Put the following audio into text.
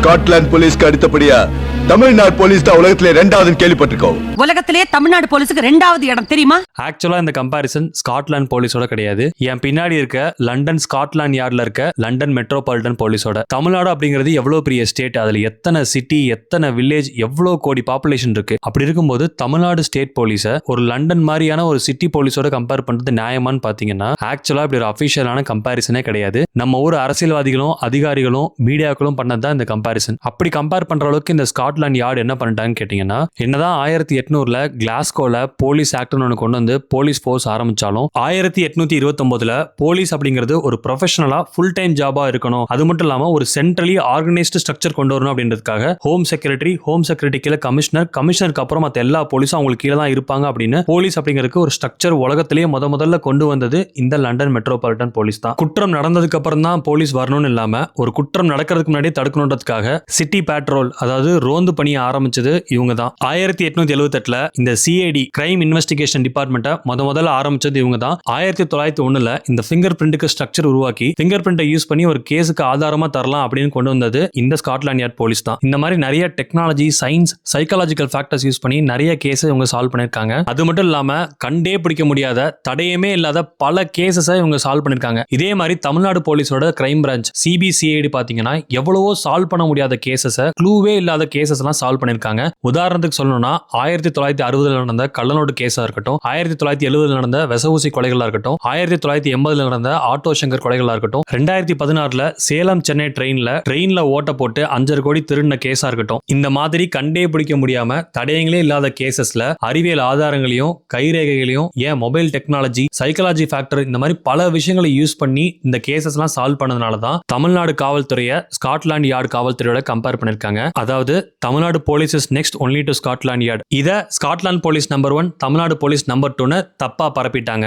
Scotland போலீஸ்க்கு அடுத்தபடியா Tamil Nadu police தான் உலகத்திலே 2வது கேள்விப்பட்டிருக்கோம். உலகத்திலே தமிழ்நாடு போலீஸுக்கு 2வது இடம் தெரியுமா? ஆக்சுவலா இந்த கம்பாரிசன் ஸ்காட்லாந்து போலீஸோட கிடையாது. என் பின்னாடி இருக்க லண்டன் ஸ்காட்லாந்து யார்ட்ல இருக்க லண்டன் மெட்ரோபாலிட்டன் போலீஸோட. தமிழ்நாடு அப்படிங்கிறது எவ்வளவு பெரிய ஸ்டேட், அதுல எத்தனை சிட்டி, எத்தனை வில்லேஜ், எவ்வளவு கோடி பாப்புலேஷன் இருக்கு. அப்படி இருக்கும்போது தமிழ்நாடு ஸ்டேட் போலீஸ ஒரு லண்டன் மாதிரியான ஒரு சிட்டி போலீஸோட கம்பேர் பண்றது நியாயமான்னு பாத்தீங்கன்னா ஆக்சுவலா இப்படி ஒரு அபிஷியலான கம்பாரிசனே கிடையாது. நம்ம ஊர் அரசியல்வாதிகளும் அதிகாரிகளும் மீடியாக்களும் பண்ணதான் இந்த கம்பாரிசன். அப்படி கம்பேர் பண்ற அளவுக்கு இந்த ஸ்காட்லாந்து யார்டு என்ன பண்ணிட்டாங்கன்னு கேட்டீங்கன்னா, என்னதான் 1800 கிளாஸ்கோல போலீஸ் ஆக்ட்னு ஒன்று கொண்டு வந்து போலீஸ் ஃபோர்ஸ் ஆரம்பிச்சாலும் 1829 போலீஸ் அப்படிங்கிறது ஒரு ப்ரொஃபஷனலா ஃபுல் டைம் ஜாபா இருக்கணும். அது மட்டும் இல்லாம ஒரு சென்ட்ரலி ஆர்கனைஸ்டு ஸ்ட்ரக்சர் கொண்டு வரணும் அப்படின்றதுக்காக ஹோம் செக்ரட்டரி கீழே கமிஷனருக்கு அப்புறம் மற்ற எல்லா போலீஸும் அவங்களுக்கு கீழே தான் இருப்பாங்க அப்படின்னு போலீஸ் அப்படிங்கிறதுக்கு ஒரு ஸ்ட்ரக்சர் உலகத்திலேயே முதல்ல கொண்டு வந்தது இந்த லண்டன் மெட்ரோபாலிட்டன் போலீஸ் தான். குற்றம் நடந்ததுக்கு அப்புறம் தான் போலீஸ் வரணும்னு இல்லாம ஒரு குற்றம் நடக்கிறதுக்கு முன்னாடி தடுக்கணுன்றதுக்காக சிட்டி பேட்ரோல், அதாவது ரோந்து பணியை ஆரம்பிச்சது இவங்க தான். 1878 இந்த சிஐடி கிரைம் இன்வெஸ்டிகேஷன் டிபார்ட்மெண்ட்டை முதல்ல ஆரம்பிச்சது இவங்க தான். 1901 இந்த ஃபிங்கர் பிரிண்ட்க்கு ஸ்ட்ரக்சர் உருவாக்கி ஃபிங்கர் பிரிண்டை யூஸ் பண்ணி ஒரு கேஸுக்கு ஆதாரமா தரலாம் அப்படின்னு கொண்டு வந்தது இந்த ஸ்காட்லாந்து யார்ட் போலீஸ் தான். இந்த மாதிரி நிறைய technology, science, psychological factors use பண்ணி நிறைய கேஸ் இவங்க சால்வ் பண்ணிருக்காங்க. அது மட்டும் இல்லாம கண்டே பிடிக்க முடியாத, தடையமே இல்லாத பல கேசஸை இவங்க சால்வ் பண்ணிருக்காங்க. இதே மாதிரி தமிழ்நாடு போலீஸோட கிரைம் பிரான்ச் சிபிசிஐடி பாத்தீங்கன்னா எவ்வளவோ சால்வ் பண்ண முடியாத கேசஸை, க்ளூவே இல்லாத கேசஸ் எல்லாம் சால்வ் பண்ணிருக்காங்க. உதாரணத்துக்கு சொல்லணும்னா 1960 நடந்த கள்ளநோட்டு கேஸா இருக்கட்டும், 1970 நடந்த வெசவூசி கொலைகளா இருக்கட்டும், 1980 நடந்த ஆட்டோ சங்கர் கொலைகளா இருக்கட்டும், 2016 சேலம் சென்னை ட்ரெயின்ல ஓட்ட போட்டு 5.5 கோடி திருடின கேஸா இருக்கட்டும், இந்த மாதிரி கண்டே பிடிக்க முடியாம தடயங்களே இல்லாத கேசஸ்ல அறிவியல் ஆதாரங்களையும் கைரேகைகளையும், ஏன் மொபைல் டெக்னாலஜி, சைக்காலஜி ஃபேக்டர், இந்த மாதிரி பல விஷயங்களை யூஸ் பண்ணி இந்த கேசஸ் எல்லாம் சால்வ் பண்ணதுனால தான் தமிழ்நாடு காவல்துறையை ஸ்காட்லாந்து யார்டு காவல்துறையோட கம்பேர் பண்ணிருக்காங்க. அதாவது Tamil Nadu police is next only to Scotland Yard. இத Scotland police number 1, Tamil Nadu police number 2ன்னு தப்பா பரப்பிட்டாங்க.